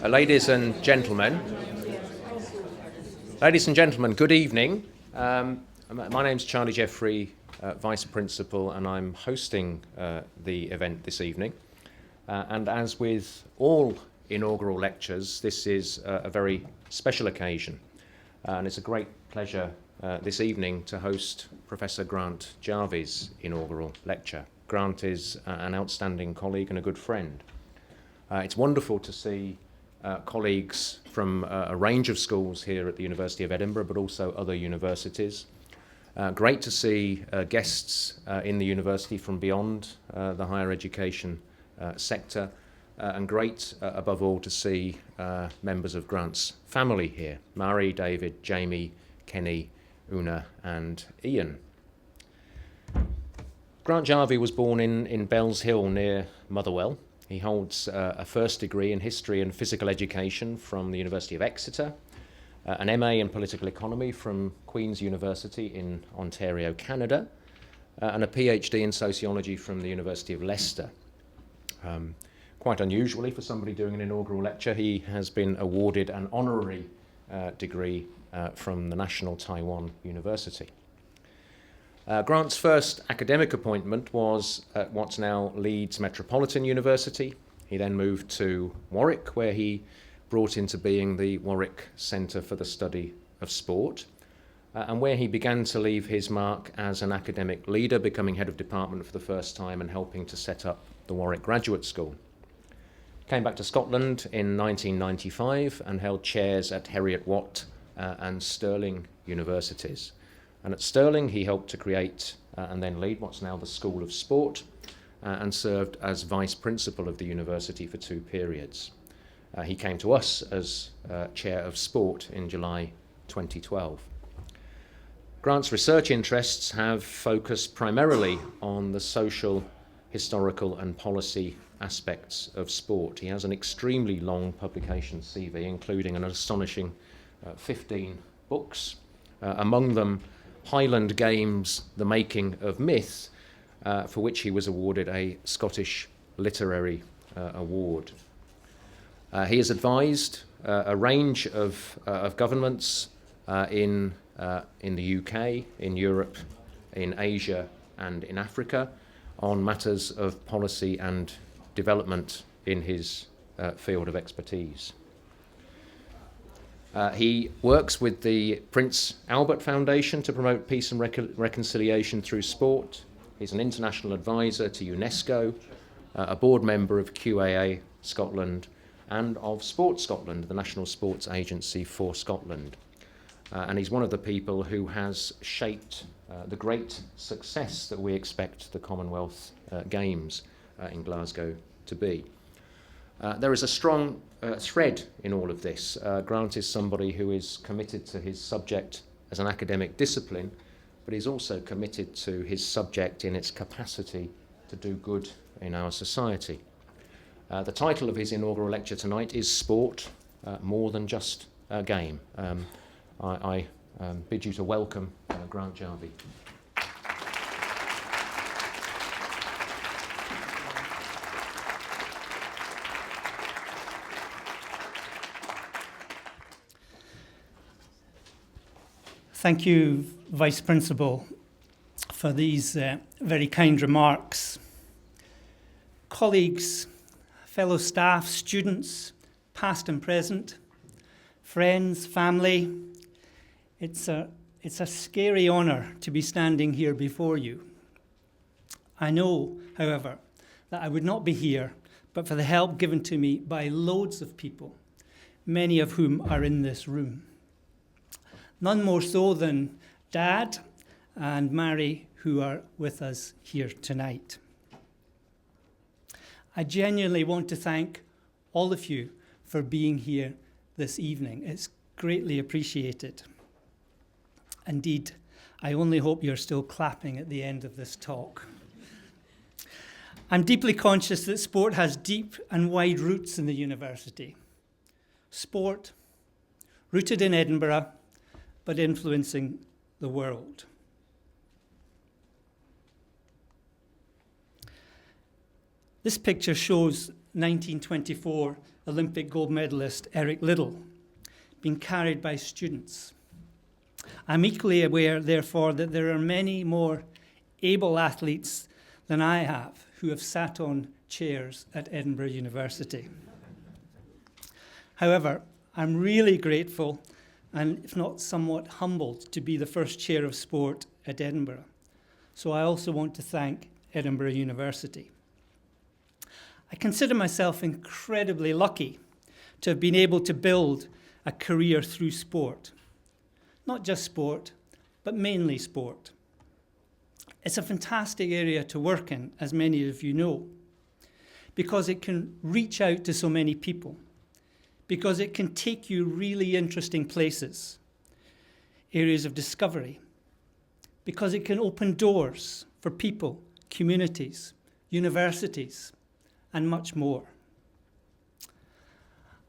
Ladies and gentlemen, good evening. My name's Charlie Jeffrey, Vice Principal, and I'm hosting the event this evening. And as with all inaugural lectures, this is a very special occasion. And it's a great pleasure this evening to host Professor Grant Jarvie's inaugural lecture. Grant is an outstanding colleague and a good friend. It's wonderful to see colleagues from a range of schools here at the University of Edinburgh, but also other universities. Great to see guests in the university from beyond the higher education sector, and great above all to see members of Grant's family here: Mary, David, Jamie, Kenny, Una and Ian. Grant Jarvie was born in Bells Hill near Motherwell. He holds a first degree in history and physical education from the University of Exeter, an MA in political economy from Queen's University in Ontario, Canada, and a PhD in sociology from the University of Leicester. Quite unusually for somebody doing an inaugural lecture, he has been awarded an honorary degree from the National Taiwan University. Grant's first academic appointment was at what's now Leeds Metropolitan University. He then moved to Warwick, where he brought into being the Warwick Centre for the Study of Sport, and where he began to leave his mark as an academic leader, becoming head of department for the first time and helping to set up the Warwick Graduate School. Came back to Scotland in 1995 and held chairs at Heriot-Watt and Stirling universities. And at Stirling, he helped to create and then lead what's now the School of Sport, and served as Vice Principal of the university for 2 periods. He came to us as Chair of Sport in July 2012. Grant's research interests have focused primarily on the social, historical and policy aspects of sport. He has an extremely long publication CV, including an astonishing 15 books, among them Highland Games, The Making of Myth, for which he was awarded a Scottish Literary Award. He has advised a range of governments in the UK, in Europe, in Asia and in Africa on matters of policy and development in his field of expertise. He works with the Prince Albert Foundation to promote peace and reconciliation through sport. He's an international advisor to UNESCO, a board member of QAA Scotland and of Sport Scotland, the national sports agency for Scotland. And he's one of the people who has shaped the great success that we expect the Commonwealth Games in Glasgow to be. There is a strong thread in all of this. Grant is somebody who is committed to his subject as an academic discipline, but he's also committed to his subject in its capacity to do good in our society. The title of his inaugural lecture tonight is Sport, More Than Just a Game. I bid you to welcome Grant Jarvie. Thank you, Vice Principal, for these very kind remarks. Colleagues, fellow staff, students, past and present, friends, family, it's a scary honour to be standing here before you. I know, however, that I would not be here but for the help given to me by loads of people, many of whom are in this room. None more so than Dad and Mary, who are with us here tonight. I genuinely want to thank all of you for being here this evening. It's greatly appreciated. Indeed, I only hope you're still clapping at the end of this talk. I'm deeply conscious that sport has deep and wide roots in the university. Sport, rooted in Edinburgh, but influencing the world. This picture shows 1924 Olympic gold medalist Eric Liddell, being carried by students. I'm equally aware, therefore, that there are many more able athletes than I have who have sat on chairs at Edinburgh University. However, I'm really grateful, and if not somewhat humbled, to be the first chair of sport at Edinburgh. So I also want to thank Edinburgh University. I consider myself incredibly lucky to have been able to build a career through sport. Not just sport, but mainly sport. It's a fantastic area to work in, as many of you know, because it can reach out to so many people, because it can take you really interesting places, areas of discovery, because it can open doors for people, communities, universities, and much more.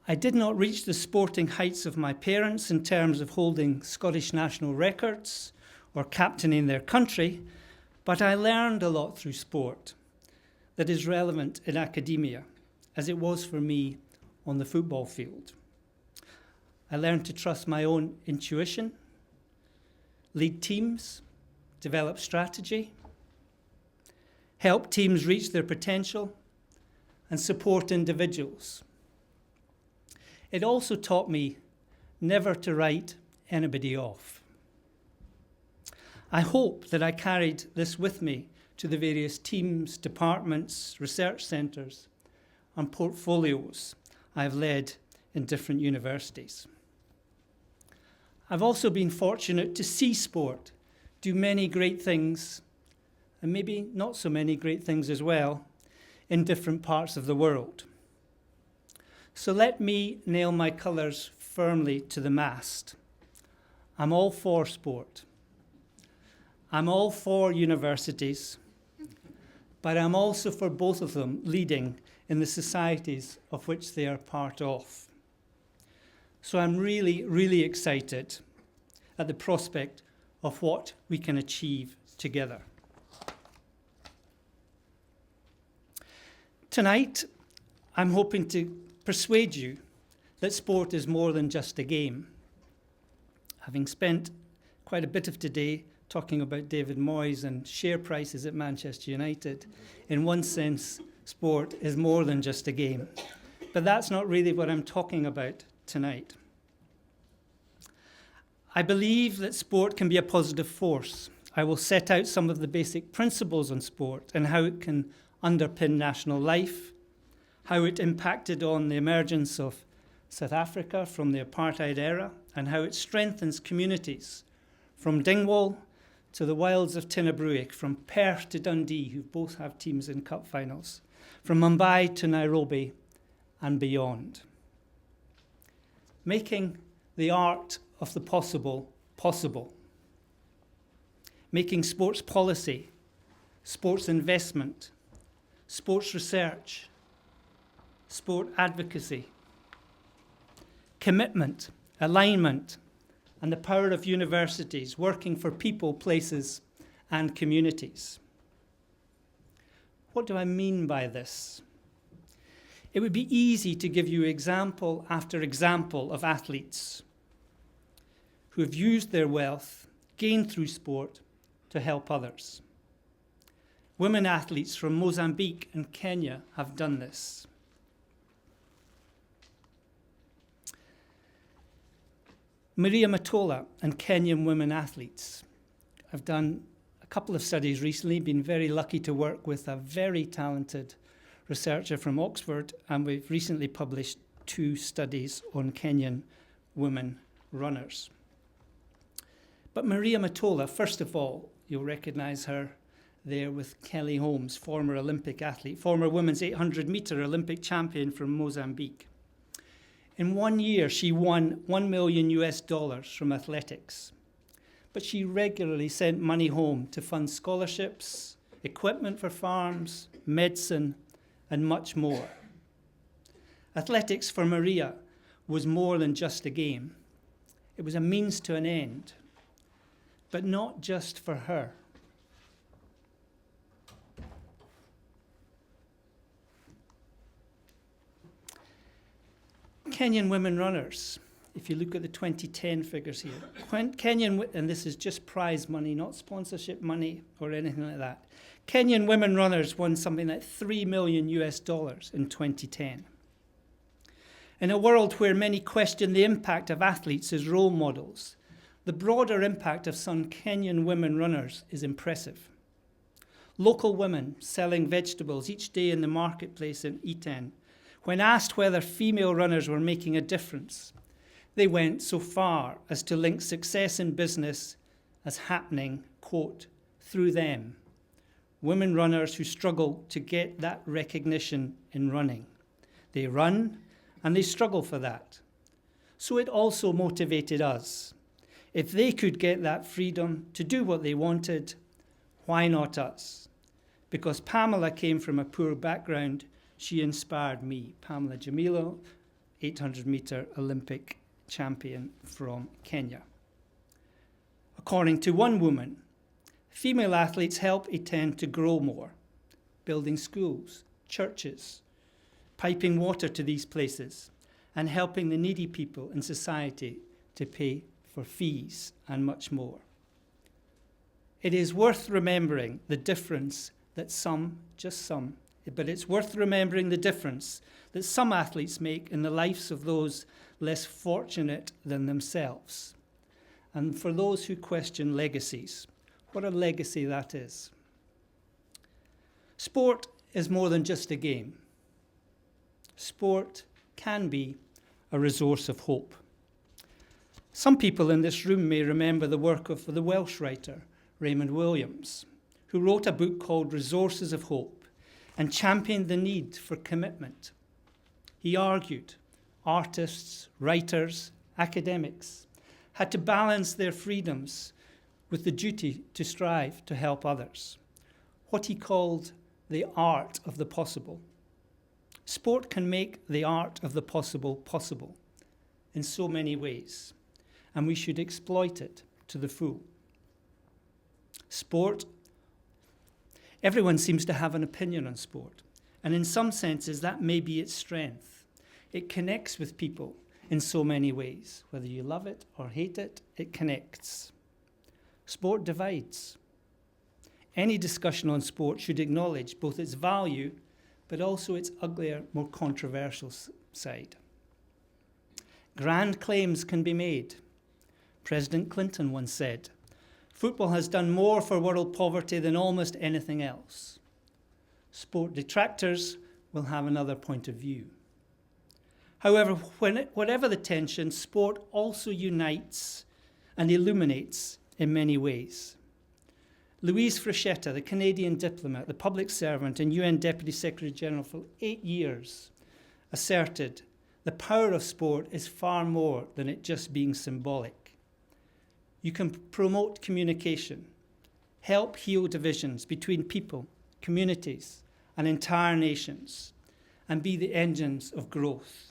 I did not reach the sporting heights of my parents in terms of holding Scottish national records or captaining their country, but I learned a lot through sport that is relevant in academia, as it was for me on the football field. I learned to trust my own intuition, lead teams, develop strategy, help teams reach their potential, and support individuals. It also taught me never to write anybody off. I hope that I carried this with me to the various teams, departments, research centres, and portfolios I've led in different universities. I've also been fortunate to see sport do many great things, and maybe not so many great things as well, in different parts of the world. So let me nail my colours firmly to the mast. I'm all for sport. I'm all for universities, but I'm also for both of them leading in the societies of which they are part of. So I'm really, really excited at the prospect of what we can achieve together. Tonight, I'm hoping to persuade you that sport is more than just a game. Having spent quite a bit of today talking about David Moyes and share prices at Manchester United, in one sense, sport is more than just a game. But that's not really what I'm talking about tonight. I believe that sport can be a positive force. I will set out some of the basic principles on sport and how it can underpin national life, how it impacted on the emergence of South Africa from the apartheid era, and how it strengthens communities from Dingwall to the wilds of Tinabruic, from Perth to Dundee, who both have teams in cup finals, from Mumbai to Nairobi and beyond. Making the art of the possible possible. Making sports policy, sports investment, sports research, sport advocacy, commitment, alignment, and the power of universities working for people, places, and communities. What do I mean by this? It would be easy to give you example after example of athletes who have used their wealth, gained through sport, to help others. Women athletes from Mozambique and Kenya have done this. Maria Matola and Kenyan women athletes. I've done a couple of studies recently, been very lucky to work with a very talented researcher from Oxford, and we've recently published 2 studies on Kenyan women runners. But Maria Matola, first of all, you'll recognise her there with Kelly Holmes, former Olympic athlete, former women's 800-metre Olympic champion from Mozambique. In 1 year, she won $1 million from athletics. But she regularly sent money home to fund scholarships, equipment for farms, medicine, and much more. Athletics for Maria was more than just a game. It was a means to an end, but not just for her. Kenyan women runners, if you look at the 2010 figures here, and this is just prize money, not sponsorship money or anything like that. Kenyan women runners won something like $3 million in 2010. In a world where many question the impact of athletes as role models, the broader impact of some Kenyan women runners is impressive. Local women selling vegetables each day in the marketplace in Iten, when asked whether female runners were making a difference, they went so far as to link success in business as happening, quote, through them. Women runners who struggle to get that recognition in running. They run and they struggle for that. So it also motivated us. If they could get that freedom to do what they wanted, why not us? Because Pamela came from a poor background, she inspired me. Pamela Jamilo, 800-meter Olympic champion from Kenya. According to one woman, female athletes help Iten to grow more, building schools, churches, piping water to these places, and helping the needy people in society to pay for fees and much more. It is worth remembering the difference that it's worth remembering the difference that some athletes make in the lives of those less fortunate than themselves. And for those who question legacies, what a legacy that is. Sport is more than just a game. Sport can be a resource of hope. Some people in this room may remember the work of the Welsh writer Raymond Williams, who wrote a book called Resources of Hope and championed the need for commitment. He argued artists, writers, academics had to balance their freedoms with the duty to strive to help others, what he called the art of the possible. Sport can make the art of the possible possible in so many ways, and we should exploit it to the full. Sport, everyone seems to have an opinion on sport, and in some senses that may be its strength. It connects with people in so many ways. Whether you love it or hate it, it connects. Sport divides. Any discussion on sport should acknowledge both its value but also its uglier, more controversial side. Grand claims can be made. President Clinton once said, "Football has done more for world poverty than almost anything else." Sport detractors will have another point of view. However, whatever the tension, sport also unites and illuminates in many ways. Louise Frechetta, the Canadian diplomat, the public servant, and UN Deputy Secretary General for 8 years, asserted the power of sport is far more than it just being symbolic. You can promote communication, help heal divisions between people, communities, and entire nations, and be the engines of growth.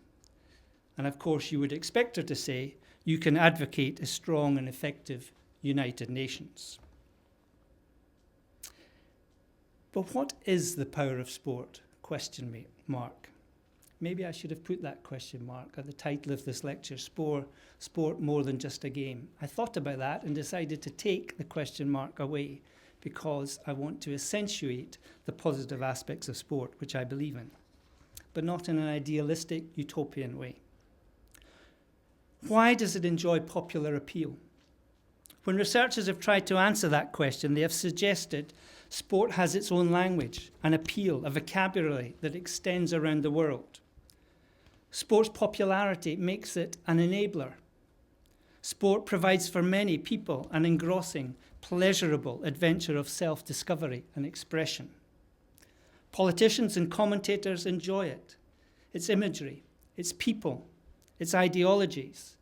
And of course, you would expect her to say, you can advocate a strong and effective United Nations. But what is the power of sport? Question mark. Maybe I should have put that question mark at the title of this lecture, Sport More Than Just a Game. I thought about that and decided to take the question mark away because I want to accentuate the positive aspects of sport, which I believe in, but not in an idealistic, utopian way. Why does it enjoy popular appeal? When researchers have tried to answer that question, they have suggested sport has its own language, an appeal, a vocabulary that extends around the world. Sport's popularity makes it an enabler. Sport provides for many people an engrossing, pleasurable adventure of self-discovery and expression. Politicians and commentators enjoy it, its imagery, its people, its ideologies,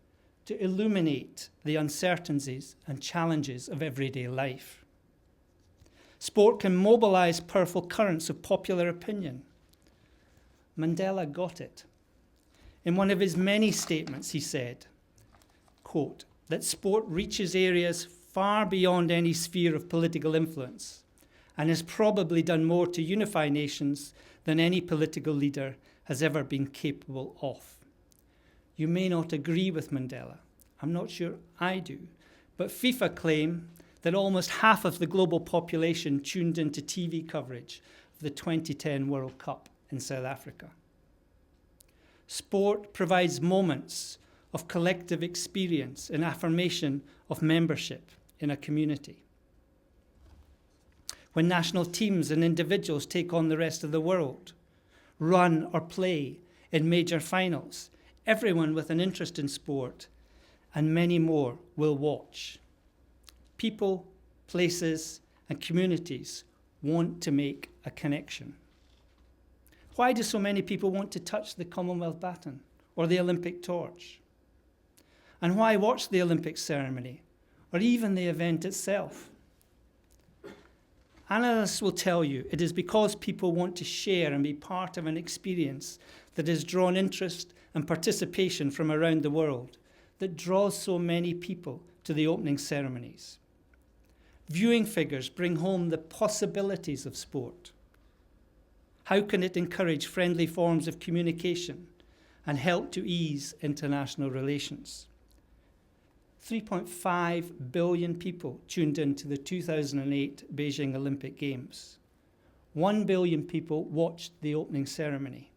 to illuminate the uncertainties and challenges of everyday life. Sport can mobilize powerful currents of popular opinion. Mandela got it. In one of his many statements, he said, quote, that sport reaches areas far beyond any sphere of political influence and has probably done more to unify nations than any political leader has ever been capable of. You may not agree with Mandela. I'm not sure I do. But FIFA claim that almost half of the global population tuned into TV coverage of the 2010 World Cup in South Africa. Sport provides moments of collective experience and affirmation of membership in a community. When national teams and individuals take on the rest of the world, run or play in major finals, everyone with an interest in sport and many more will watch. People, places, and communities want to make a connection. Why do so many people want to touch the Commonwealth baton or the Olympic torch? And why watch the Olympic ceremony or even the event itself? Analysts will tell you it is because people want to share and be part of an experience that has drawn interest and participation from around the world, that draws so many people to the opening ceremonies. Viewing figures bring home the possibilities of sport. How can it encourage friendly forms of communication and help to ease international relations? 3.5 billion people tuned into the 2008 Beijing Olympic Games. 1 billion people watched the opening ceremony.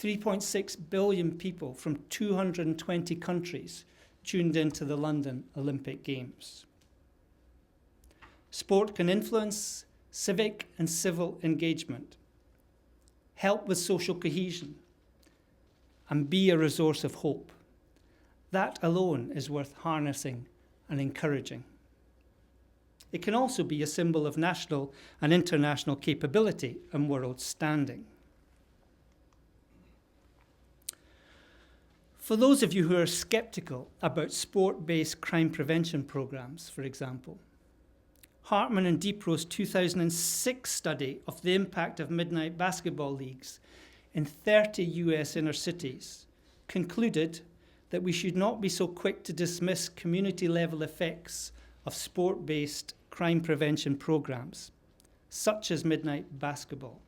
3.6 billion people from 220 countries tuned into the London Olympic Games. Sport can influence civic and civil engagement, help with social cohesion, and be a resource of hope. That alone is worth harnessing and encouraging. It can also be a symbol of national and international capability and world standing. For those of you who are skeptical about sport-based crime prevention programs, for example, Hartman and Deepro's 2006 study of the impact of midnight basketball leagues in 30 US inner cities concluded that we should not be so quick to dismiss community-level effects of sport-based crime prevention programs, such as midnight basketball,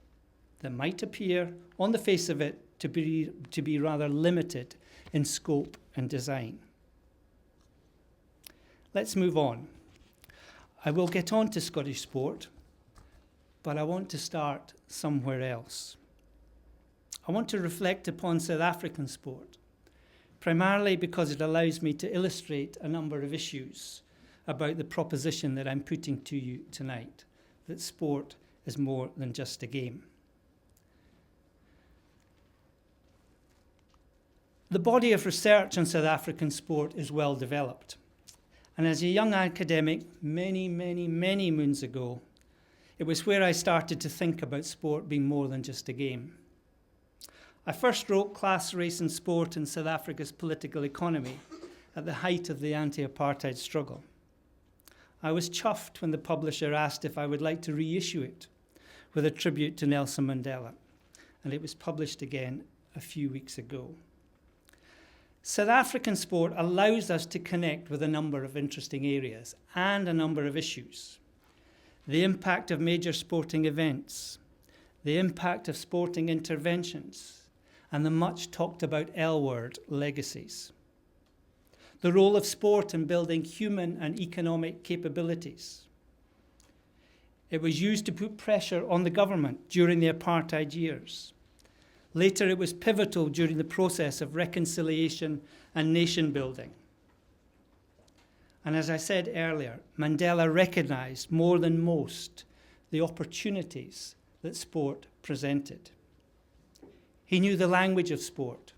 that might appear, on the face of it, to be rather limited in scope and design. Let's move on. I will get on to Scottish sport, but I want to start somewhere else. I want to reflect upon South African sport, primarily because it allows me to illustrate a number of issues about the proposition that I'm putting to you tonight, that sport is more than just a game. The body of research on South African sport is well developed. And as a young academic, many moons ago, it was where I started to think about sport being more than just a game. I first wrote Class, Race and Sport in South Africa's Political Economy at the height of the anti-apartheid struggle. I was chuffed when the publisher asked if I would like to reissue it with a tribute to Nelson Mandela, and it was published again a few weeks ago. South African sport allows us to connect with a number of interesting areas and a number of issues. The impact of major sporting events, the impact of sporting interventions, and the much talked about L-word legacies. The role of sport in building human and economic capabilities. It was used to put pressure on the government during the apartheid years. Later, it was pivotal during the process of reconciliation and nation building. And as I said earlier, Mandela recognized more than most the opportunities that sport presented. He knew the language of sport.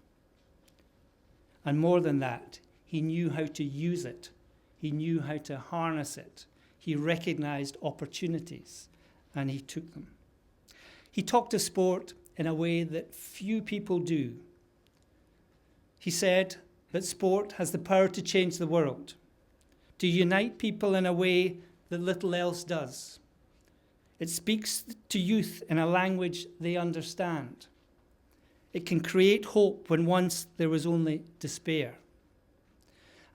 And more than that, he knew how to use it. He knew how to harness it. He recognized opportunities, and he took them. He talked of sport in a way that few people do. He said that sport has the power to change the world, to unite people in a way that little else does. It speaks to youth in a language they understand. It can create hope when once there was only despair.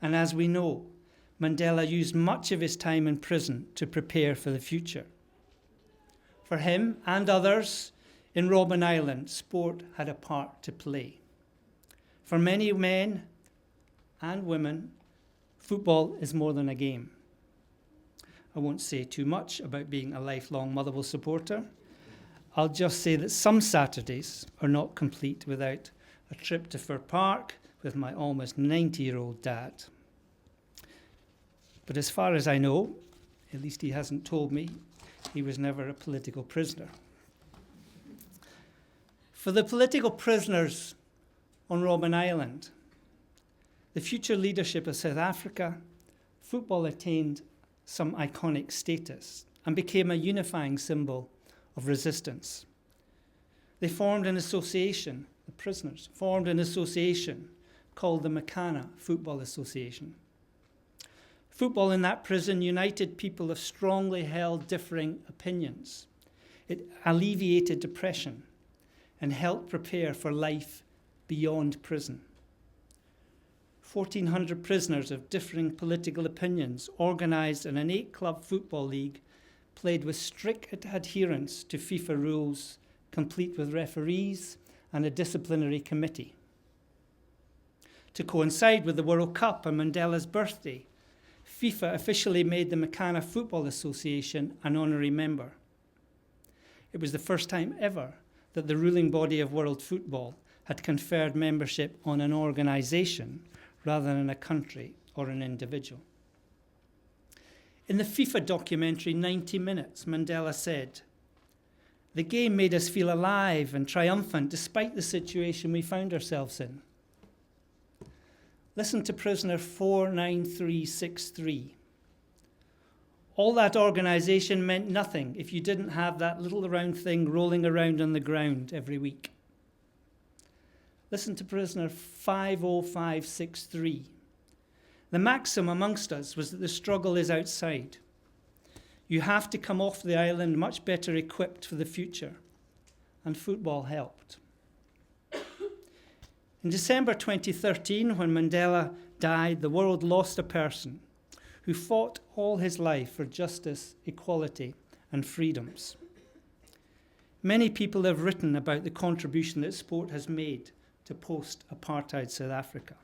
And as we know, Mandela used much of his time in prison to prepare for the future. For him and others, in Robben Island, sport had a part to play. For many men and women, football is more than a game. I won't say too much about being a lifelong Motherwell supporter. I'll just say that some Saturdays are not complete without a trip to Fir Park with my almost 90-year-old dad. But as far as I know, at least he hasn't told me, he was never a political prisoner. For the political prisoners on Robben Island, the future leadership of South Africa, football attained some iconic status and became a unifying symbol of resistance. They formed an association, the prisoners formed an association called the Makana Football Association. Football in that prison united people of strongly held differing opinions. It alleviated depression and helped prepare for life beyond prison. 1,400 prisoners of differing political opinions organised in an 8-club football league played with strict adherence to FIFA rules, complete with referees and a disciplinary committee. To coincide with the World Cup and Mandela's birthday, FIFA officially made the Makana Football Association an honorary member. It was the first time ever that the ruling body of world football had conferred membership on an organisation rather than a country or an individual. In the FIFA documentary 90 Minutes, Mandela said, "The game made us feel alive and triumphant despite the situation we found ourselves in." Listen to prisoner 49363. All that organisation meant nothing if you didn't have that little round thing rolling around on the ground every week. Listen to prisoner 50563. The maxim amongst us was that the struggle is outside. You have to come off the island much better equipped for the future. And football helped. In December 2013, when Mandela died, the world lost a person who fought all his life for justice, equality, and freedoms. Many people have written about the contribution that sport has made to post-apartheid South Africa.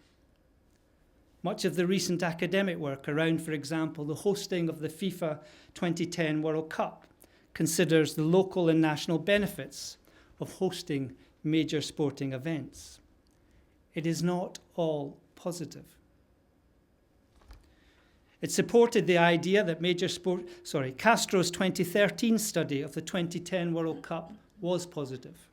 Much of the recent academic work around, for example, the hosting of the FIFA 2010 World Cup considers the local and national benefits of hosting major sporting events. It is not all positive. It supported the idea that Castro's 2013 study of the 2010 World Cup was positive.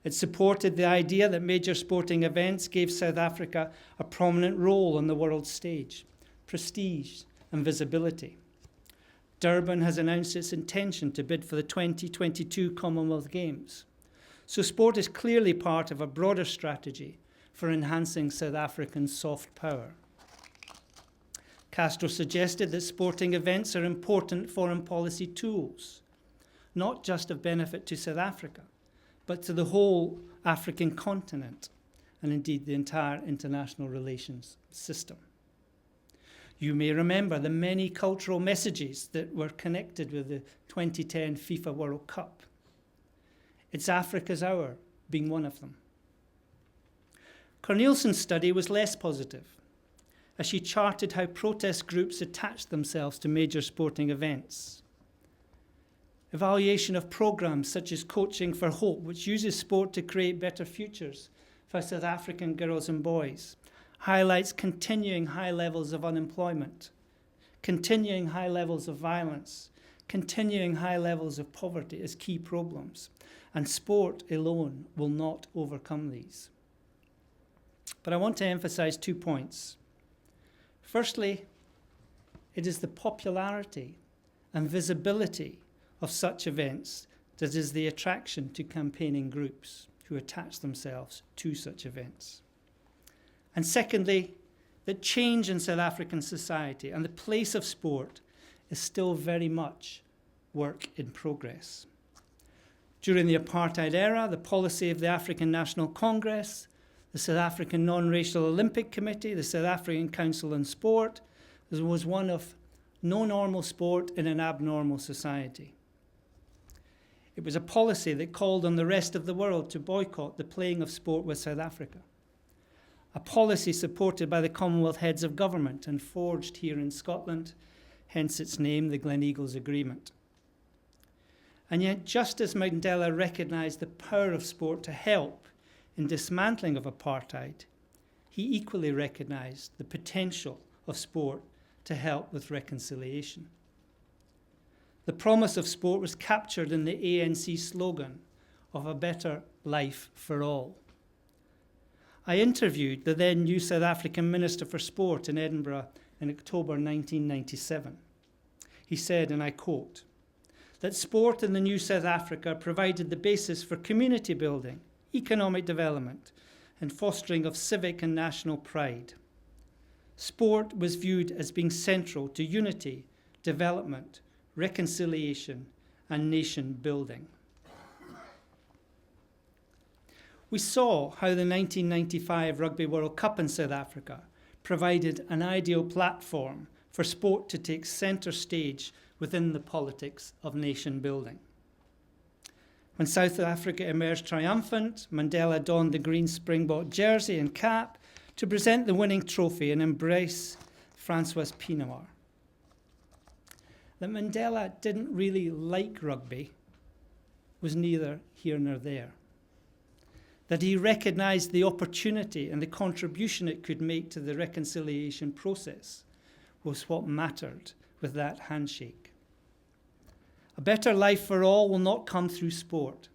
It supported the idea that major sporting events gave South Africa a prominent role on the world stage, prestige and visibility. Durban has announced its intention to bid for the 2022 Commonwealth Games. So sport is clearly part of a broader strategy for enhancing South African soft power. Castro suggested that sporting events are important foreign policy tools, not just of benefit to South Africa, but to the whole African continent, and indeed the entire international relations system. You may remember the many cultural messages that were connected with the 2010 FIFA World Cup. It's Africa's Hour being one of them. Corneliussen's study was less positive, as she charted how protest groups attached themselves to major sporting events. Evaluation of programs such as Coaching for Hope, which uses sport to create better futures for South African girls and boys, highlights continuing high levels of unemployment, continuing high levels of violence, continuing high levels of poverty as key problems, and sport alone will not overcome these. But I want to emphasize 2 points. Firstly, it is the popularity and visibility of such events that is the attraction to campaigning groups who attach themselves to such events. And secondly, that change in South African society and the place of sport is still very much work in progress. During the apartheid era, the policy of the African National Congress, the South African Non-Racial Olympic Committee, the South African Council on Sport, was one of no normal sport in an abnormal society. It was a policy that called on the rest of the world to boycott the playing of sport with South Africa. a policy supported by the Commonwealth Heads of Government and forged here in Scotland, hence its name, the Gleneagles Agreement. And yet, just as Mandela recognised the power of sport to help in dismantling of apartheid, he equally recognised the potential of sport to help with reconciliation. The promise of sport was captured in the ANC slogan of a better life for all. I interviewed the then new South African Minister for Sport in Edinburgh in October 1997. He said, and I quote, that sport in the new South Africa provided the basis for community building, economic development, and fostering of civic and national pride. Sport was viewed as being central to unity, development, reconciliation, and nation building. We saw how the 1995 Rugby World Cup in South Africa provided an ideal platform for sport to take centre stage within the politics of nation building. When South Africa emerged triumphant, Mandela donned the green Springbok jersey and cap to present the winning trophy and embrace Francois Pienaar. That Mandela didn't really like rugby was neither here nor there. That he recognised the opportunity and the contribution it could make to the reconciliation process was what mattered with that handshake. A better life for all will not come through sport,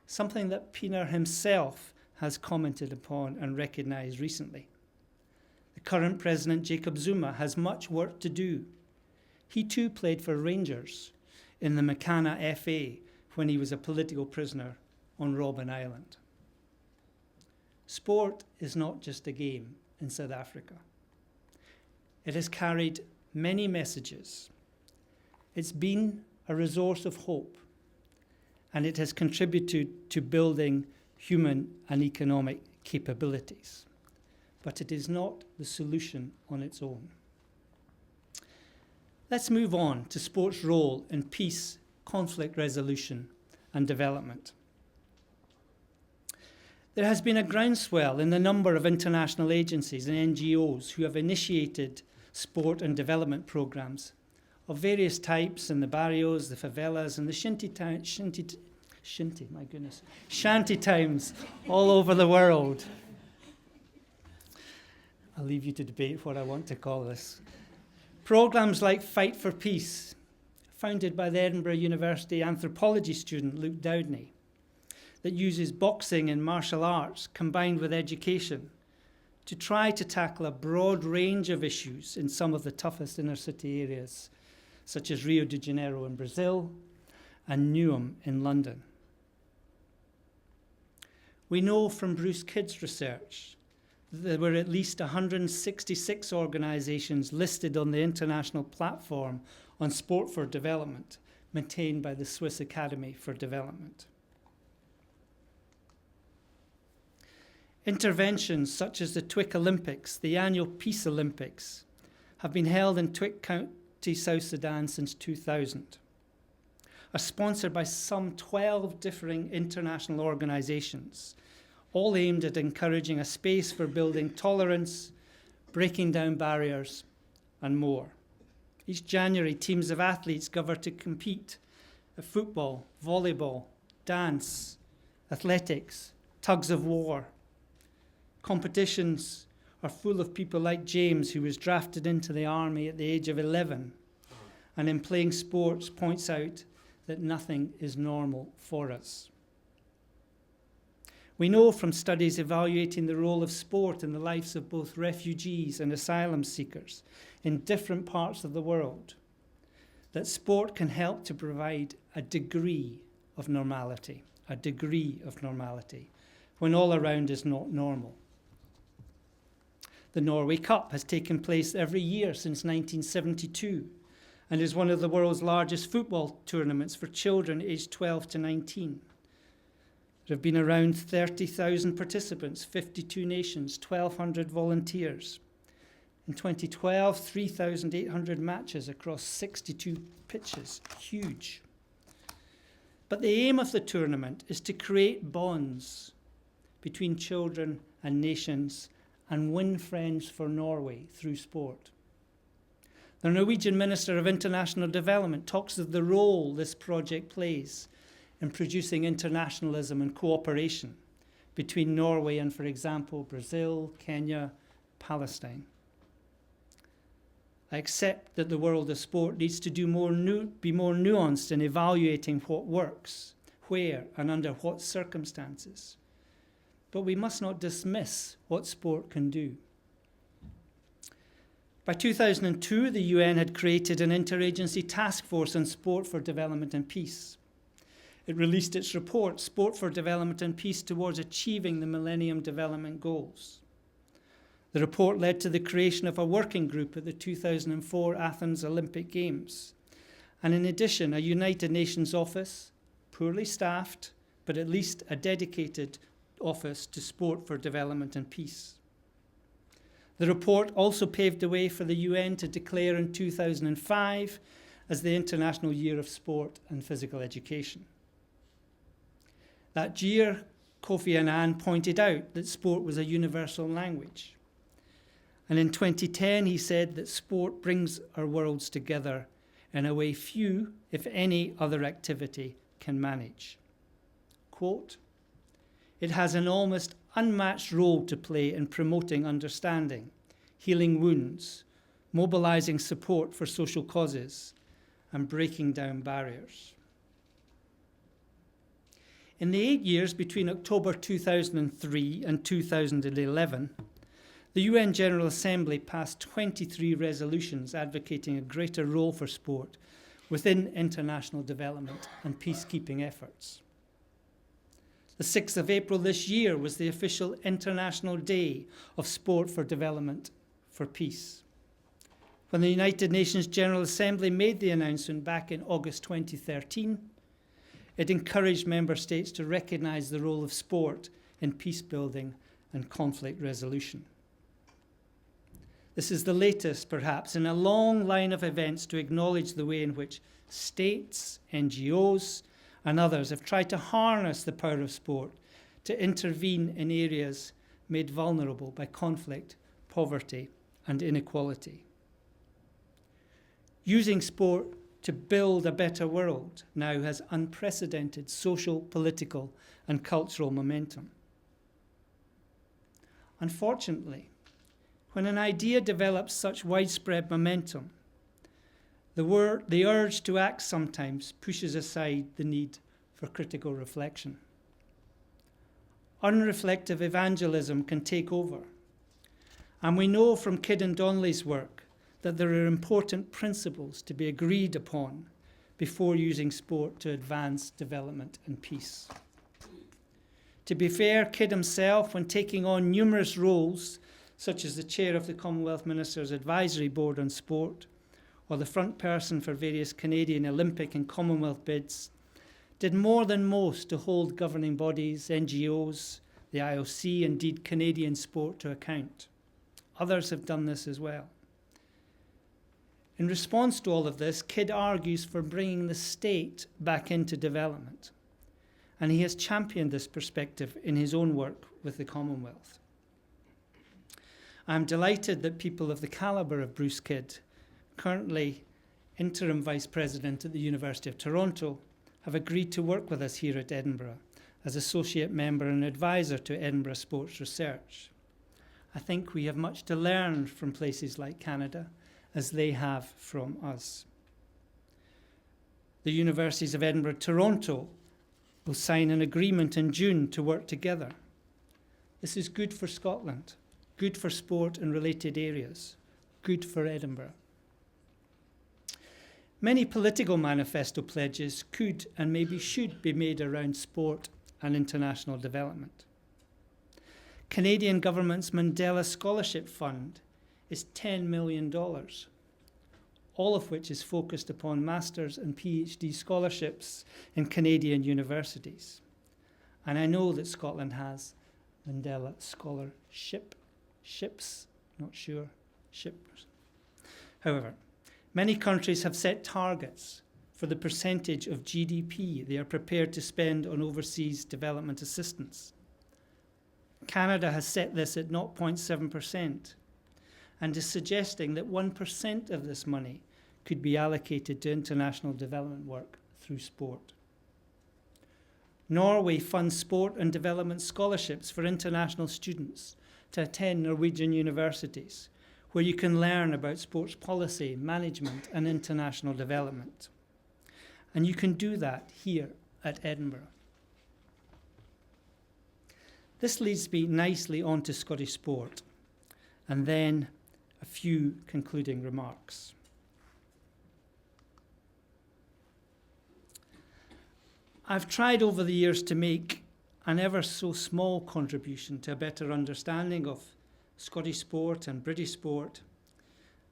something that Pienaar himself has commented upon and recognised recently. The current president, Jacob Zuma, has much work to do. He too played for Rangers in the Makana FA when he was a political prisoner on Robben Island. Sport is not just a game in South Africa. It has carried many messages. It's been a resource of hope, and it has contributed to building human and economic capabilities. But it is not the solution on its own. Let's move on to sport's role in peace, conflict resolution, and development. There has been a groundswell in the number of international agencies and NGOs who have initiated sport and development programs of various types in the barrios, the favelas, and the shanty towns all over the world. I'll leave you to debate what I want to call this. Programs like Fight for Peace, founded by the Edinburgh University anthropology student Luke Dowdney, that uses boxing and martial arts combined with education to try to tackle a broad range of issues in some of the toughest inner city areas, such as Rio de Janeiro in Brazil and Newham in London. We know from Bruce Kidd's research that there were at least 166 organisations listed on the international platform on sport for development, maintained by the Swiss Academy for Development. Interventions such as the Twick Olympics, the annual Peace Olympics, have been held in Twick County, South Sudan since 2000, are sponsored by some 12 differing international organisations, all aimed at encouraging a space for building tolerance, breaking down barriers, and more. Each January, teams of athletes gather to compete at football, volleyball, dance, athletics, tugs of war. Competitions are full of people like James, who was drafted into the army at the age of 11, and in playing sports points out that nothing is normal for us. We know from studies evaluating the role of sport in the lives of both refugees and asylum seekers in different parts of the world that sport can help to provide a degree of normality when all around is not normal. The Norway Cup has taken place every year since 1972 and is one of the world's largest football tournaments for children aged 12 to 19. There have been around 30,000 participants, 52 nations, 1,200 volunteers. In 2012, 3,800 matches across 62 pitches. Huge. But the aim of the tournament is to create bonds between children and nations and win friends for Norway through sport. The Norwegian Minister of International Development talks of the role this project plays in producing internationalism and cooperation between Norway and, for example, Brazil, Kenya, Palestine. I accept that the world of sport needs to be more nuanced in evaluating what works, where, and under what circumstances. But we must not dismiss what sport can do. By 2002, the UN had created an interagency task force on sport for development and peace. It released its report, Sport for Development and Peace Towards Achieving the Millennium Development Goals. The report led to the creation of a working group at the 2004 Athens Olympic Games, and in addition, a United Nations office, poorly staffed, but at least a dedicated office to sport for development and peace. The report also paved the way for the UN to declare in 2005 as the International Year of Sport and Physical Education. That year, Kofi Annan pointed out that sport was a universal language. And in 2010, he said that sport brings our worlds together in a way few, if any, other activity can manage. Quote, "It has an almost unmatched role to play in promoting understanding, healing wounds, mobilizing support for social causes, and breaking down barriers." In the 8 years between October 2003 and 2011, the UN General Assembly passed 23 resolutions advocating a greater role for sport within international development and peacekeeping efforts. The 6th of April this year was the official International Day of Sport for Development for Peace. When the United Nations General Assembly made the announcement back in August 2013, it encouraged member states to recognize the role of sport in peace building and conflict resolution. This is the latest, perhaps, in a long line of events to acknowledge the way in which states, NGOs, and others have tried to harness the power of sport to intervene in areas made vulnerable by conflict, poverty, and inequality. Using sport to build a better world now has unprecedented social, political, and cultural momentum. Unfortunately, when an idea develops such widespread momentum, the urge to act sometimes pushes aside the need for critical reflection. Unreflective evangelism can take over, and we know from Kidd and Donnelly's work that there are important principles to be agreed upon before using sport to advance development and peace. To be fair, Kidd himself, when taking on numerous roles, such as the chair of the Commonwealth Ministers' Advisory Board on Sport, or the front person for various Canadian Olympic and Commonwealth bids, did more than most to hold governing bodies, NGOs, the IOC, indeed Canadian sport to account. Others have done this as well. In response to all of this, Kidd argues for bringing the state back into development, and he has championed this perspective in his own work with the Commonwealth. I'm delighted that people of the calibre of Bruce Kidd, currently interim Vice President at the University of Toronto, have agreed to work with us here at Edinburgh as Associate Member and Advisor to Edinburgh Sports Research. I think we have much to learn from places like Canada, as they have from us. The Universities of Edinburgh, Toronto will sign an agreement in June to work together. This is good for Scotland, good for sport and related areas, good for Edinburgh. Many political manifesto pledges could and maybe should be made around sport and international development. Canadian government's Mandela Scholarship Fund is $10 million, all of which is focused upon master's and PhD scholarships in Canadian universities. And I know that Scotland has Mandela ships, not sure, ships. However, many countries have set targets for the percentage of GDP they are prepared to spend on overseas development assistance. Canada has set this at 0.7% and is suggesting that 1% of this money could be allocated to international development work through sport. Norway funds sport and development scholarships for international students to attend Norwegian universities, where you can learn about sports policy, management, and international development. And you can do that here at Edinburgh. This leads me nicely on to Scottish sport, and then a few concluding remarks. I've tried over the years to make an ever so small contribution to a better understanding of Scottish sport and British sport,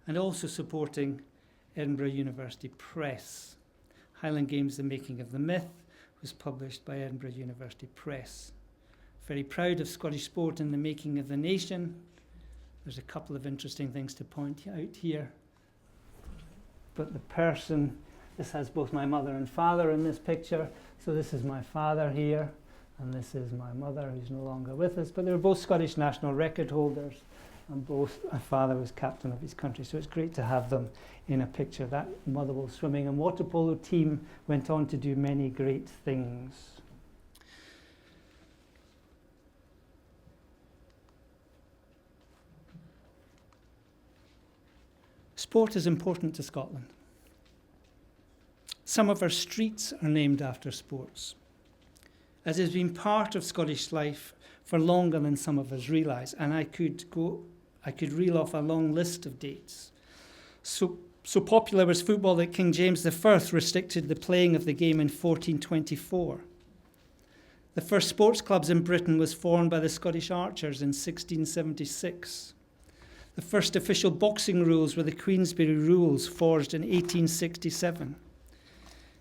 and also supporting Edinburgh University Press. Highland Games, The Making of the Myth was published by Edinburgh University Press. Very proud of Scottish sport in the making of the nation. There's a couple of interesting things to point out here. But the person, this has both my mother and father in this picture. So this is my father here, and this is my mother, who's no longer with us. But they were both Scottish national record holders, and both, my father was captain of his country. So it's great to have them in a picture. That Motherwell swimming and water polo team went on to do many great things. Sport is important to Scotland. Some of our streets are named after sports. It has been part of Scottish life for longer than some of us realise, and I could reel off a long list of dates. So popular was football that King James I restricted the playing of the game in 1424. The first sports clubs in Britain was formed by the Scottish Archers in 1676. The first official boxing rules were the Queensberry Rules, forged in 1867.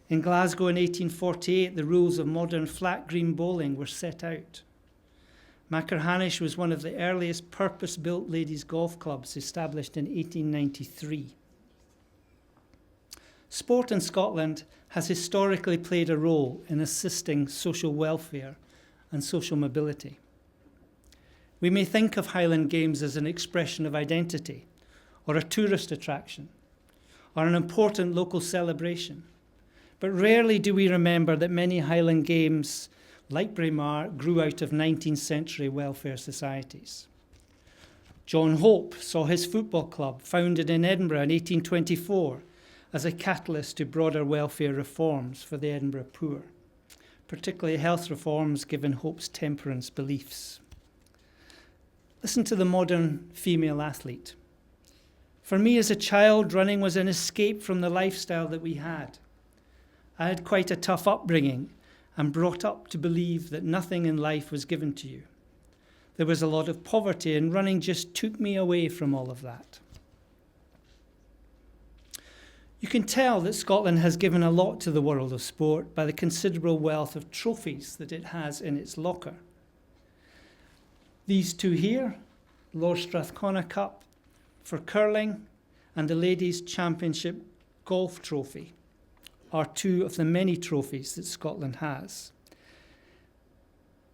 In Glasgow in 1848, the rules of modern flat green bowling were set out. Mackerhannish was one of the earliest purpose-built ladies' golf clubs, established in 1893. Sport in Scotland has historically played a role in assisting social welfare and social mobility. We may think of Highland Games as an expression of identity, or a tourist attraction, or an important local celebration. But rarely do we remember that many Highland Games, like Braemar, grew out of 19th century welfare societies. John Hope saw his football club, founded in Edinburgh in 1824, as a catalyst to broader welfare reforms for the Edinburgh poor, particularly health reforms given Hope's temperance beliefs. Listen to the modern female athlete. For me as a child, running was an escape from the lifestyle that we had. I had quite a tough upbringing and brought up to believe that nothing in life was given to you. There was a lot of poverty, and running just took me away from all of that. You can tell that Scotland has given a lot to the world of sport by the considerable wealth of trophies that it has in its locker. These two here, Lord Strathcona Cup for curling and the Ladies' Championship Golf Trophy, are two of the many trophies that Scotland has.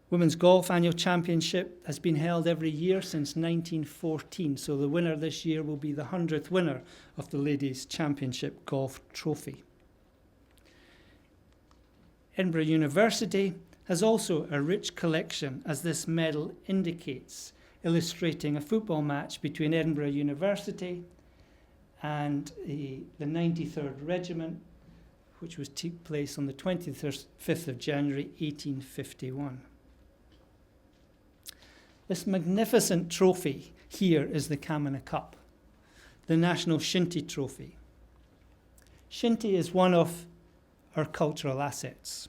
Women's Golf Annual Championship has been held every year since 1914, so the winner this year will be the 100th winner of the Ladies' Championship Golf Trophy. Edinburgh University has also a rich collection, as this medal indicates, illustrating a football match between Edinburgh University and the 93rd Regiment, which took place on the 25th of January 1851. This magnificent trophy here is the Camanachd Cup, the National Shinty Trophy. Shinty is one of our cultural assets.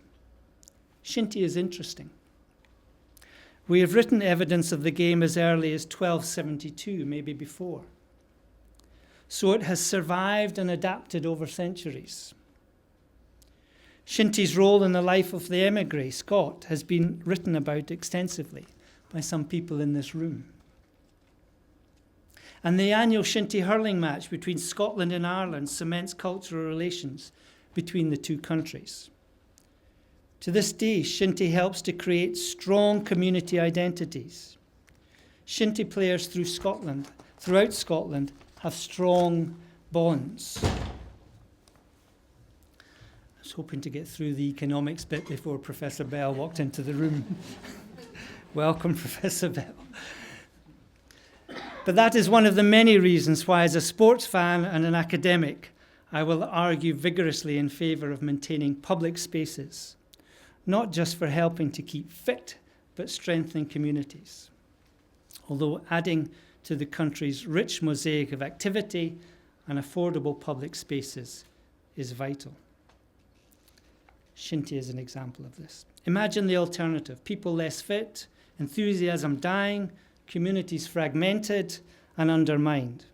Shinty is interesting. We have written evidence of the game as early as 1272, maybe before. So it has survived and adapted over centuries. Shinty's role in the life of the émigré, Scot, has been written about extensively by some people in this room. And the annual Shinty hurling match between Scotland and Ireland cements cultural relations between the two countries. To this day, Shinty helps to create strong community identities. Shinty players throughout Scotland, have strong bonds. I was hoping to get through the economics bit before Professor Bell walked into the room. Welcome, Professor Bell. But that is one of the many reasons why, as a sports fan and an academic, I will argue vigorously in favour of maintaining public spaces, not just for helping to keep fit, but strengthening communities. Although adding to the country's rich mosaic of activity and affordable public spaces is vital. Shinty is an example of this. Imagine the alternative: people less fit, enthusiasm dying, communities fragmented and undermined.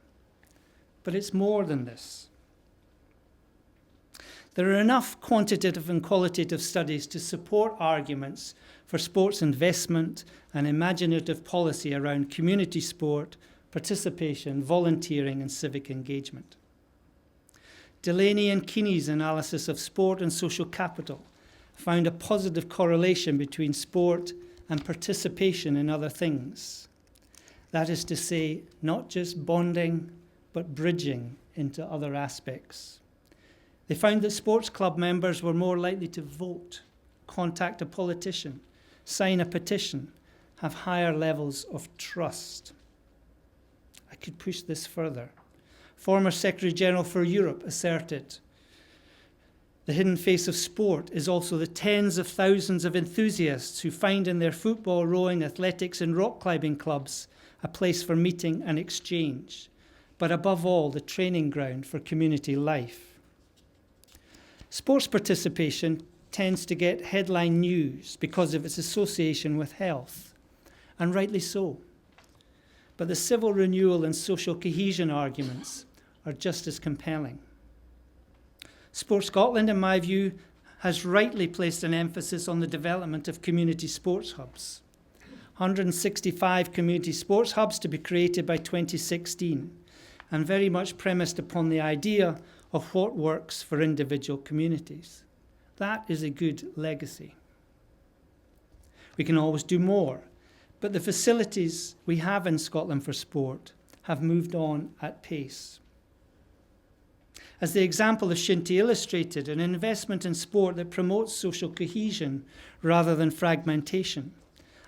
But it's more than this. There are enough quantitative and qualitative studies to support arguments for sports investment and imaginative policy around community sport, participation, volunteering, and civic engagement. Delaney and Keeney's analysis of sport and social capital found a positive correlation between sport and participation in other things. That is to say, not just bonding, but bridging into other aspects. They found that sports club members were more likely to vote, contact a politician, sign a petition, have higher levels of trust. I could push this further. Former Secretary General for Europe asserted, the hidden face of sport is also the tens of thousands of enthusiasts who find in their football, rowing, athletics, and rock climbing clubs a place for meeting and exchange, but above all, the training ground for community life. Sports participation tends to get headline news because of its association with health, and rightly so. But the civil renewal and social cohesion arguments are just as compelling. Sport Scotland, in my view, has rightly placed an emphasis on the development of community sports hubs. 165 community sports hubs to be created by 2016, and very much premised upon the idea of what works for individual communities. That is a good legacy. We can always do more, but the facilities we have in Scotland for sport have moved on at pace. As the example of Shinty illustrated, an investment in sport that promotes social cohesion rather than fragmentation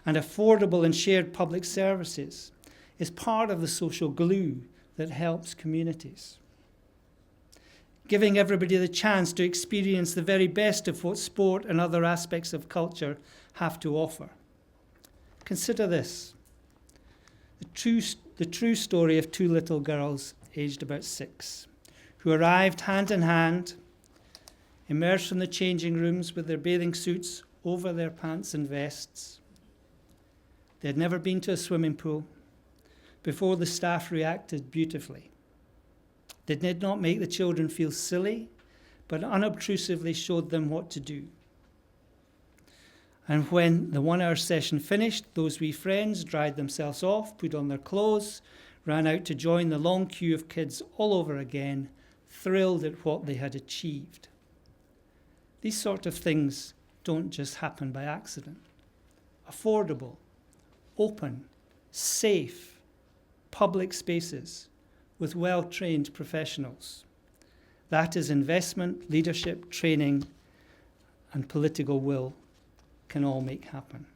and affordable and shared public services is part of the social glue that helps communities. Giving everybody the chance to experience the very best of what sport and other aspects of culture have to offer. Consider this, the true story of two little girls aged about 6, who arrived hand in hand, emerged from the changing rooms with their bathing suits over their pants and vests. They had never been to a swimming pool. Before, the staff reacted beautifully. They did not make the children feel silly, but unobtrusively showed them what to do. And when the 1-hour session finished, those wee friends dried themselves off, put on their clothes, ran out to join the long queue of kids all over again, thrilled at what they had achieved. These sort of things don't just happen by accident. Affordable, open, safe, public spaces with well-trained professionals. That is investment, leadership, training, and political will can all make happen.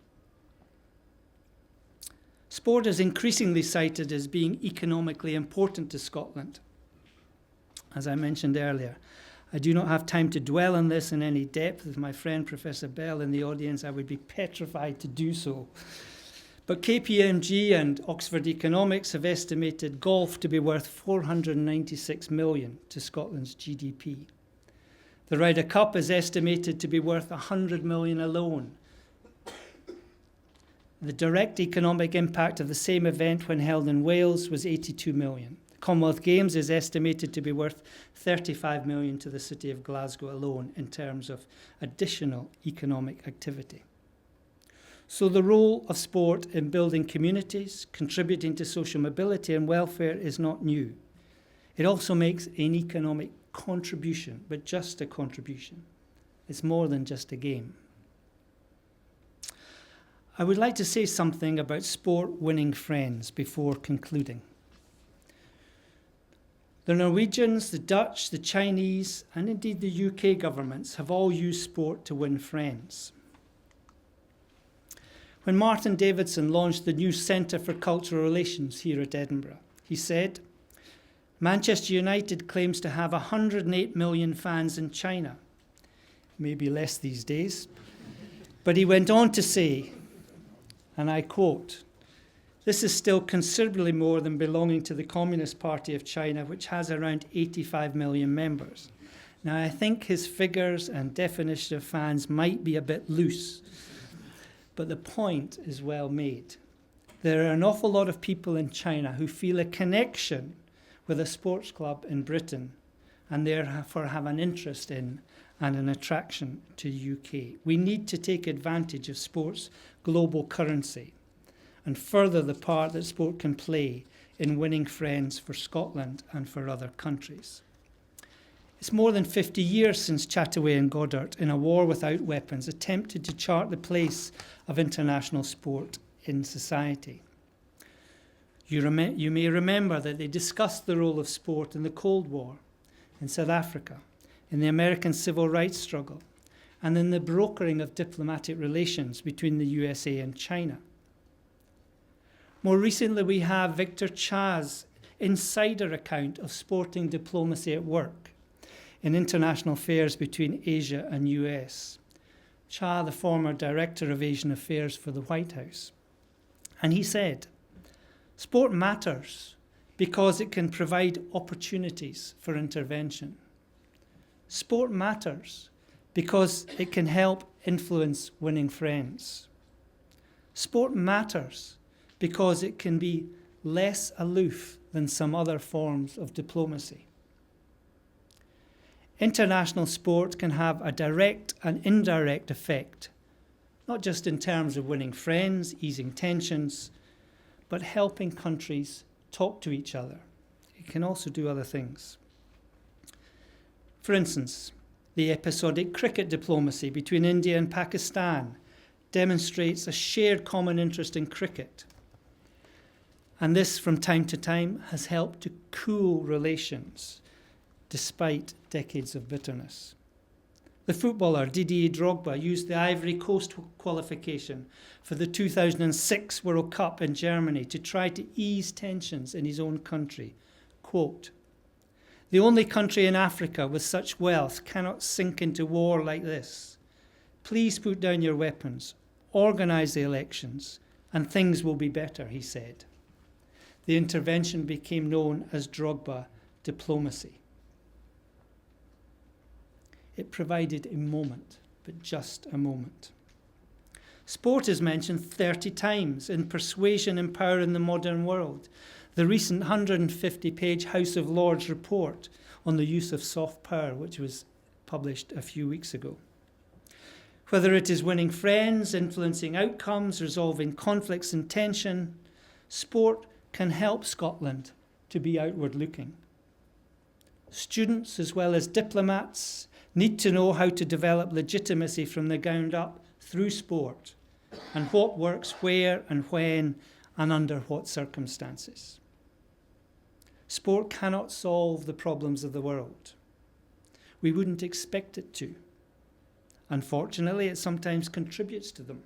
Sport is increasingly cited as being economically important to Scotland. As I mentioned earlier, I do not have time to dwell on this in any depth. With my friend Professor Bell in the audience, I would be petrified to do so. But KPMG and Oxford Economics have estimated golf to be worth 496 million to Scotland's GDP. The Ryder Cup is estimated to be worth 100 million alone. The direct economic impact of the same event when held in Wales was 82 million. The Commonwealth Games is estimated to be worth 35 million to the city of Glasgow alone in terms of additional economic activity. So the role of sport in building communities, contributing to social mobility and welfare is not new. It also makes an economic contribution, but just a contribution. It's more than just a game. I would like to say something about sport winning friends before concluding. The Norwegians, the Dutch, the Chinese, and indeed the UK governments have all used sport to win friends. When Martin Davidson launched the new Centre for Cultural Relations here at Edinburgh, he said, Manchester United claims to have 108 million fans in China. Maybe less these days. But he went on to say, and I quote, "This is still considerably more than belonging to the Communist Party of China, which has around 85 million members." Now, I think his figures and definition of fans might be a bit loose, but the point is well made. There are an awful lot of people in China who feel a connection with a sports club in Britain and therefore have an interest in and an attraction to UK. We need to take advantage of sport's global currency and further the part that sport can play in winning friends for Scotland and for other countries. It's more than 50 years since Chataway and Goddard, in a war without weapons, attempted to chart the place of international sport in society. You may remember that they discussed the role of sport in the Cold War, in South Africa, in the American civil rights struggle, and in the brokering of diplomatic relations between the USA and China. More recently, we have Victor Cha's insider account of sporting diplomacy at work in international affairs between Asia and US. Cha, the former Director of Asian Affairs for the White House. And he said, "Sport matters because it can provide opportunities for intervention. Sport matters because it can help influence winning friends. Sport matters because it can be less aloof than some other forms of diplomacy. International sport can have a direct and indirect effect, not just in terms of winning friends, easing tensions, but helping countries talk to each other. It can also do other things. For instance, the episodic cricket diplomacy between India and Pakistan demonstrates a shared common interest in cricket. And this, from time to time, has helped to cool relations, despite decades of bitterness. The footballer Didier Drogba used the Ivory Coast qualification for the 2006 World Cup in Germany to try to ease tensions in his own country. Quote, "The only country in Africa with such wealth cannot sink into war like this. Please put down your weapons, organise the elections, and things will be better," he said. The intervention became known as Drogba diplomacy. It provided a moment, but just a moment. Sport is mentioned 30 times in Persuasion and Power in the Modern World, the recent 150-page House of Lords report on the use of soft power, which was published a few weeks ago. Whether it is winning friends, influencing outcomes, resolving conflicts and tension, sport can help Scotland to be outward-looking. Students, as well as diplomats, need to know how to develop legitimacy from the ground up through sport, and what works where and when and under what circumstances. Sport cannot solve the problems of the world. We wouldn't expect it to. Unfortunately, it sometimes contributes to them,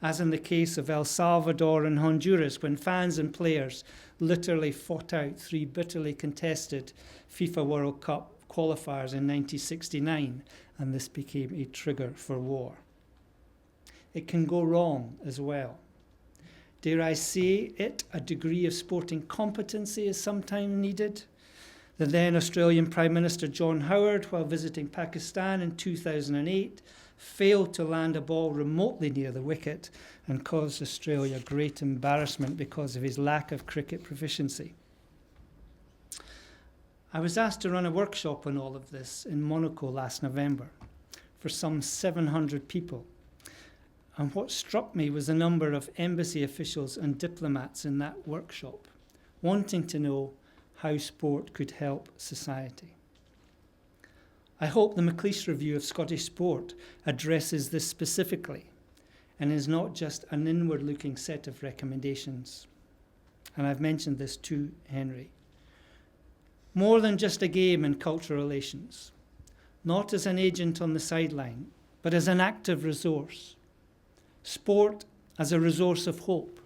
as in the case of El Salvador and Honduras, when fans and players literally fought out 3 bitterly contested FIFA World Cup qualifiers in 1969, and this became a trigger for war. It can go wrong as well. Dare I say it, a degree of sporting competency is sometimes needed. The then Australian Prime Minister John Howard, while visiting Pakistan in 2008, failed to land a ball remotely near the wicket and caused Australia great embarrassment because of his lack of cricket proficiency. I was asked to run a workshop on all of this in Monaco last November for some 700 people. And what struck me was the number of embassy officials and diplomats in that workshop, wanting to know how sport could help society. I hope the McLeish Review of Scottish Sport addresses this specifically and is not just an inward-looking set of recommendations. And I've mentioned this to Henry. More than just a game in cultural relations, not as an agent on the sideline, but as an active resource. Sport as a resource of hope.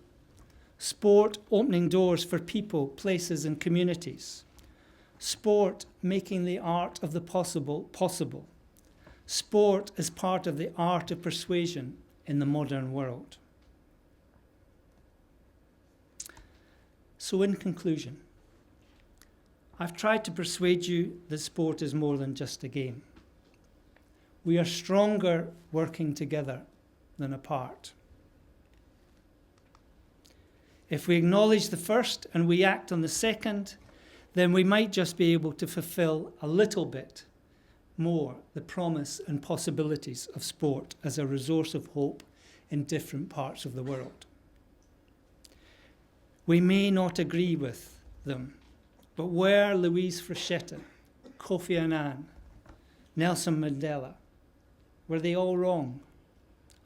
Sport opening doors for people, places, and communities. Sport making the art of the possible possible. Sport as part of the art of persuasion in the modern world. So in conclusion, I've tried to persuade you that sport is more than just a game. We are stronger working together than apart. If we acknowledge the first and we act on the second, then we might just be able to fulfill a little bit more the promise and possibilities of sport as a resource of hope in different parts of the world. We may not agree with them, but were Louise Frechetta, Kofi Annan, Nelson Mandela, were they all wrong?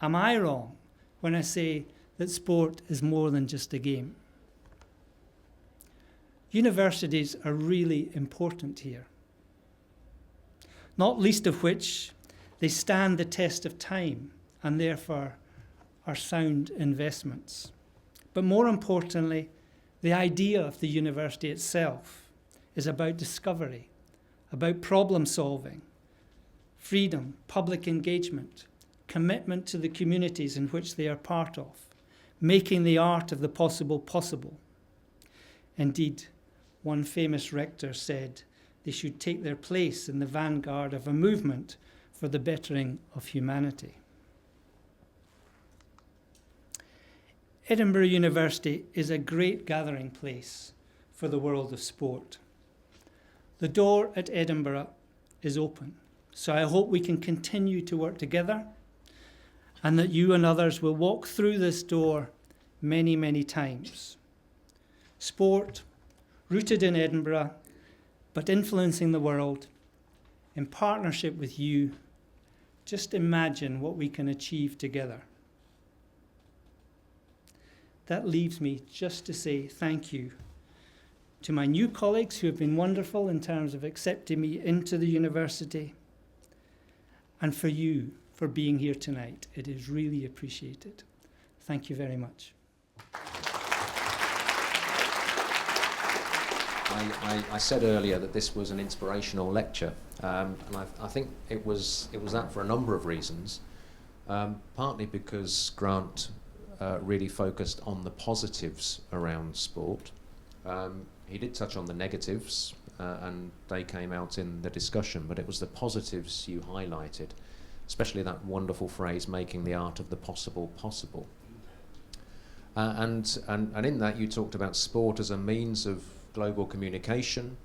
Am I wrong when I say that sport is more than just a game? Universities are really important here, not least of which they stand the test of time and therefore are sound investments. But more importantly, the idea of the university itself is about discovery, about problem solving, freedom, public engagement, commitment to the communities in which they are part of, making the art of the possible possible. Indeed, one famous rector said they should take their place in the vanguard of a movement for the bettering of humanity. Edinburgh University is a great gathering place for the world of sport. The door at Edinburgh is open, so I hope we can continue to work together and that you and others will walk through this door many, many times. Sport, rooted in Edinburgh, but influencing the world, in partnership with you. Just imagine what we can achieve together. That leaves me just to say thank you to my new colleagues who have been wonderful in terms of accepting me into the university, and for you for being here tonight. It is really appreciated. Thank you very much. I said earlier that this was an inspirational lecture, and I think it was that for a number of reasons. Partly because Grant really focused on the positives around sport. He did touch on the negatives, and they came out in the discussion, but it was the positives you highlighted, especially that wonderful phrase, making the art of the possible possible. And in that you talked about sport as a means of global communication,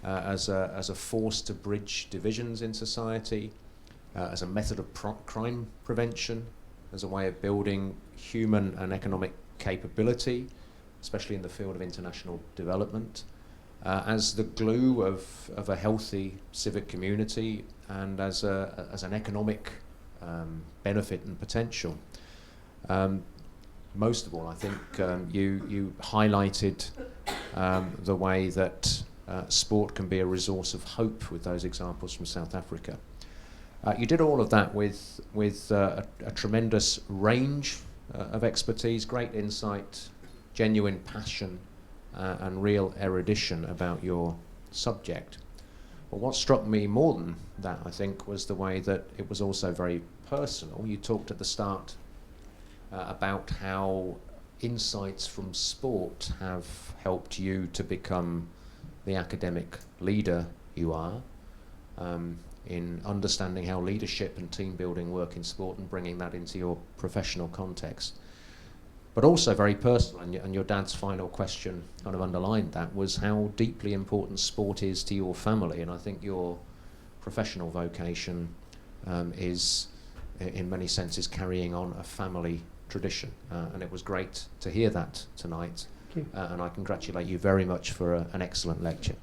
as a force to bridge divisions in society, as a method of crime prevention, as a way of building human and economic capability, especially in the field of international development, as the glue of a healthy civic community, and as an economic benefit and potential. Most of all, I think you highlighted the way that sport can be a resource of hope with those examples from South Africa. You did all of that with a tremendous range of expertise, great insight, genuine passion, and real erudition about your subject. But what struck me more than that, I think, was the way that it was also very personal. You talked at the start about how insights from sport have helped you to become the academic leader you are, in understanding how leadership and team building work in sport and bringing that into your professional context. But also very personal, and your dad's final question kind of underlined that, was how deeply important sport is to your family. And I think your professional vocation is, in many senses, carrying on a family tradition. And it was great to hear that tonight. Thank you. And I congratulate you very much for an excellent lecture.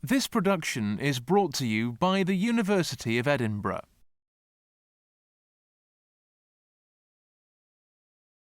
This production is brought to you by the University of Edinburgh.